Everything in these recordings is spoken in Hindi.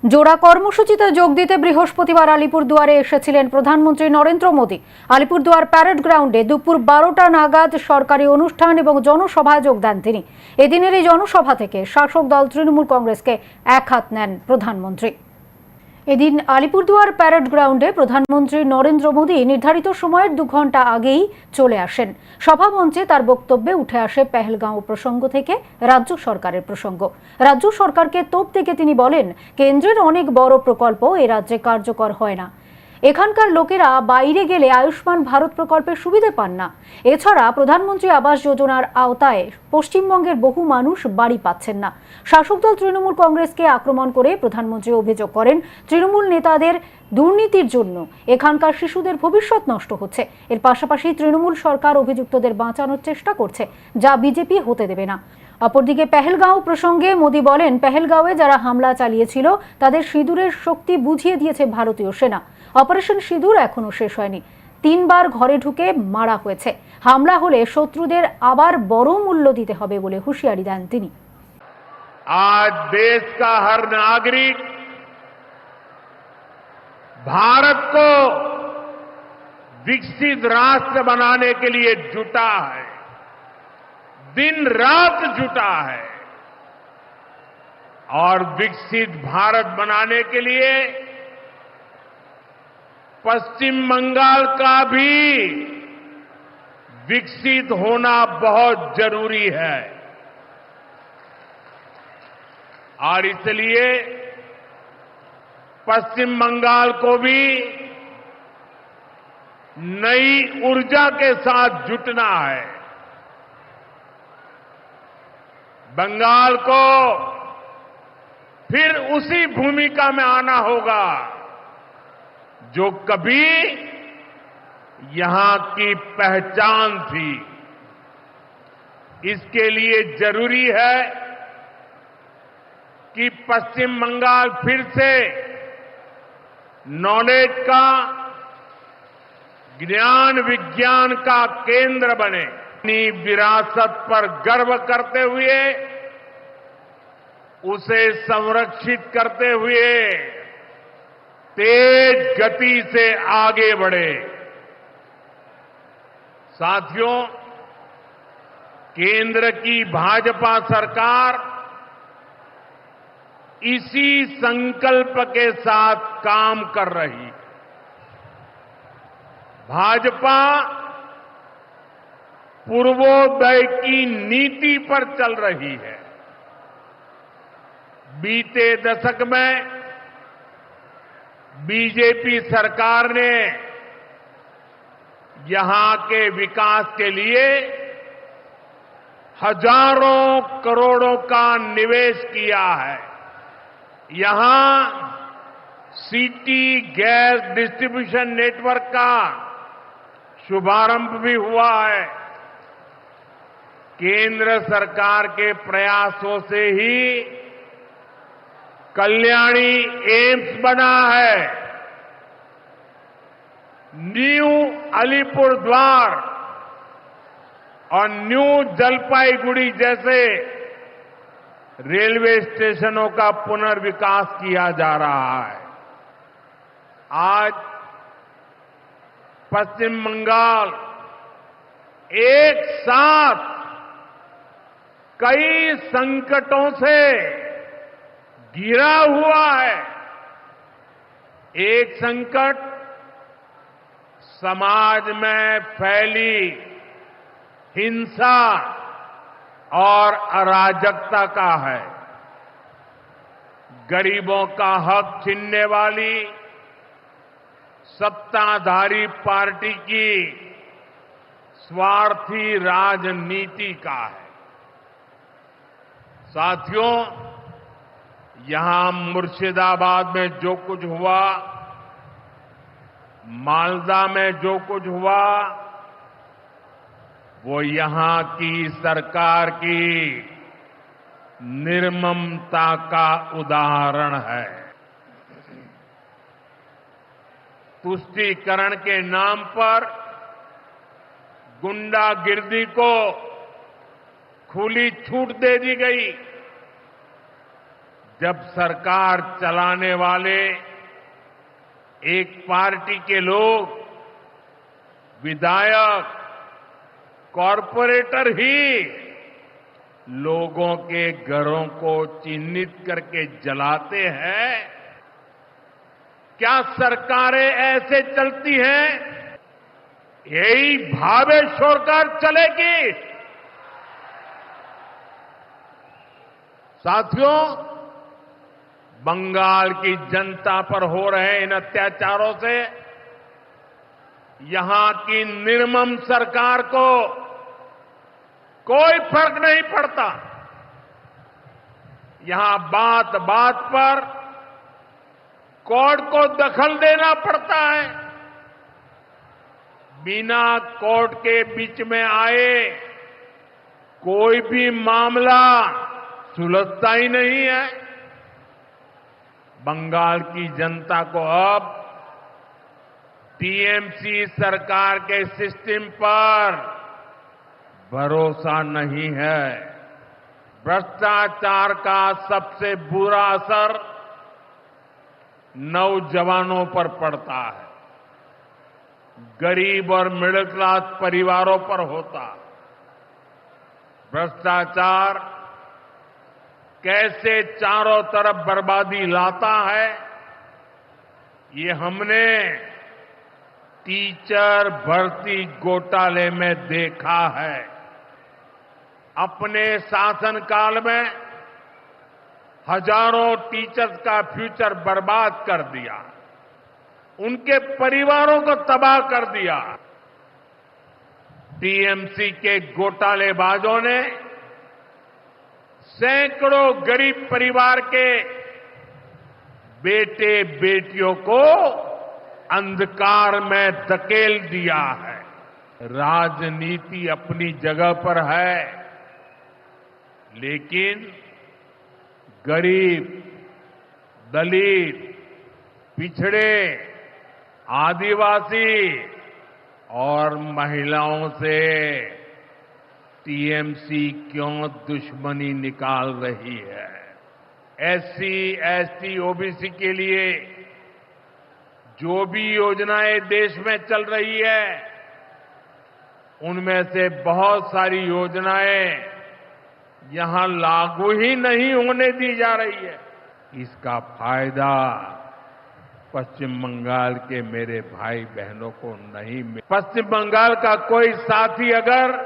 জোড়া কর্মসূচিতে যোগ দিতে বৃহস্পতিবার আলিপুরদুয়ারে এসেছিলেন প্রধানমন্ত্রী নরেন্দ্র মোদী। আলিপুরদুয়ার প্যারেড গ্রাউন্ডে দুপুর 12টা নাগাদ সরকারি অনুষ্ঠান এবং জনসভায় যোগ দেন তিনি। এদিনের এই জনসভা থেকে শাসক দল তৃণমূল কংগ্রেসকে একহাত নেন প্রধানমন্ত্রী। এদিন আলিপুরদুয়ার প্যারেড গ্রাউন্ডে প্রধানমন্ত্রী নরেন্দ্র মোদী নির্ধারিত সময়ের 2 ঘন্টা আগেই চলে আসেন। সভামঞ্চে তার বক্তব্যে উঠে আসে পেহেলগাঁও প্রসঙ্গ থেকে রাজ্য সরকারের প্রসঙ্গ। রাজ্য সরকারকে তোপ থেকে তিনি বলেন, কেন্দ্রের অনেক বড় প্রকল্প এ রাজ্যে কার্যকর হয় না। এখানকার লোকেরা বাইরে গেলে আয়ুষ্মান ভারত প্রকল্পের সুবিধা পান না। এছাড়া প্রধানমন্ত্রী আবাস যোজনার আওতায় পশ্চিমবঙ্গের বহু মানুষ বাড়ি পাচ্ছেন না। শাসক দল তৃণমূল কংগ্রেসকে আক্রমণ করে প্রধানমন্ত্রী অভিযোগ করেন, তৃণমূল নেতাদের দুর্নীতির জন্য এখানকার শিশুদের ভবিষ্যৎ নষ্ট হচ্ছে। এর পাশাপাশি তৃণমূল সরকার অভিযুক্তদের বাঁচানোর চেষ্টা করছে, যা বিজেপি হতে দেবে না। অপরদিকে পেহেলগাঁও প্রসঙ্গে মোদী বলেন, পেহেলগাঁওয়ে যারা হামলা চালিয়েছিল তাদের সিঁদুরের শক্তি বুঝিয়ে দিয়েছে ভারতীয় সেনা। অপারেশন সিঁদুর এখনো শেষ হয়নি। 3 বার ঘরে ঢুকে মারা হয়েছে। হামলা হলে শত্রুদের আবার বড় মূল্য দিতে হবে বলে হুঁশিয়ারি দেন তিনি। आज देश का हर नागरिक भारत को विकसित राष्ट्र बनाने के लिए जुटा है, दिन रात जुटा है और विकसित भारत बनाने के लिए पश्चिम बंगाल का भी विकसित होना बहुत जरूरी है। और इसलिए पश्चिम बंगाल को भी नई ऊर्जा के साथ जुटना है। बंगाल को फिर उसी भूमिका में आना होगा जो कभी यहां की पहचान थी। इसके लिए जरूरी है कि पश्चिम बंगाल फिर से नॉलेज का, ज्ञान विज्ञान का केंद्र बने। अपनी विरासत पर गर्व करते हुए, उसे संरक्षित करते हुए तेज गति से आगे बढ़े। साथियों, केंद्र की भाजपा सरकार इसी संकल्प के साथ काम कर रही है। भाजपा पूर्वोदय की नीति पर चल रही है। बीते दशक में बीजेपी सरकार ने यहां के विकास के लिए हजारों करोड़ों का निवेश किया है। यहां सिटी गैस डिस्ट्रीब्यूशन नेटवर्क का शुभारंभ भी हुआ है। केंद्र सरकार के प्रयासों से ही कल्याणी एम्स बना है। न्यू अलीपुरद्वार और न्यू जलपाईगुड़ी जैसे रेलवे स्टेशनों का पुनर्विकास किया जा रहा है। आज पश्चिम बंगाल एक साथ कई संकटों से घिरा हुआ है। एक संकट समाज में फैली हिंसा और अराजकता का है। गरीबों का हक छीनने वाली सत्ताधारी पार्टी की स्वार्थी राजनीति का है। साथियों, यहां मुर्शिदाबाद में जो कुछ हुआ, मालदा में जो कुछ हुआ, वो यहां की सरकार की निर्ममता का उदाहरण है। तुष्टीकरण के नाम पर गुंडागिर्दी को खुली छूट दे दी गई। जब सरकार चलाने वाले एक पार्टी के लोग, विधायक, कॉरपोरेटर ही लोगों के घरों को चिन्हित करके जलाते हैं, क्या सरकारें ऐसे चलती हैं? यही भावे सरकार चलेगी? साथियों, बंगाल की जनता पर हो रहे इन अत्याचारों से यहां की निर्मम सरकार को कोई फर्क नहीं पड़ता। यहां बात बात पर कोर्ट को दखल देना पड़ता है। बिना कोर्ट के बीच में आए कोई भी मामला सुलझता ही नहीं है। बंगाल की जनता को अब टीएमसी सरकार के सिस्टम पर भरोसा नहीं है। भ्रष्टाचार का सबसे बुरा असर नौजवानों पर पड़ता है, गरीब और मिडिल क्लास परिवारों पर होता। भ्रष्टाचार कैसे चारों तरफ बर्बादी लाता है, ये हमने टीचर भर्ती घोटाले में देखा है। अपने शासनकाल में हजारों टीचर्स का फ्यूचर बर्बाद कर दिया, उनके परिवारों को तबाह कर दिया। टीएमसी के घोटालेबाजों ने सैकड़ों गरीब परिवार के बेटे बेटियों को अंधकार में धकेल दिया है। राजनीति अपनी जगह पर है, लेकिन गरीब, दलित, पिछड़े, आदिवासी और महिलाओं से टीएमसी क्यों दुश्मनी निकाल रही है? एससी, एसटी, ओबीसी के लिए जो भी योजनाएं देश में चल रही है, उनमें से बहुत सारी योजनाएं यहां लागू ही नहीं होने दी जा रही है। इसका फायदा पश्चिम बंगाल के मेरे भाई बहनों को नहीं मिल। पश्चिम बंगाल का कोई साथी अगर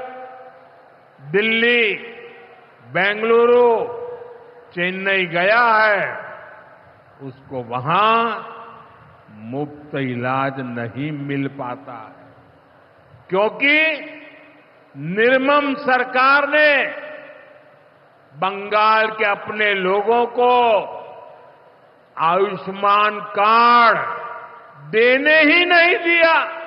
दिल्ली, बेंगलुरु, चेन्नई गया है, उसको वहां मुफ्त इलाज नहीं मिल पाता है, क्योंकि निर्मम सरकार ने बंगाल के अपने लोगों को आयुष्मान कार्ड देने ही नहीं दिया।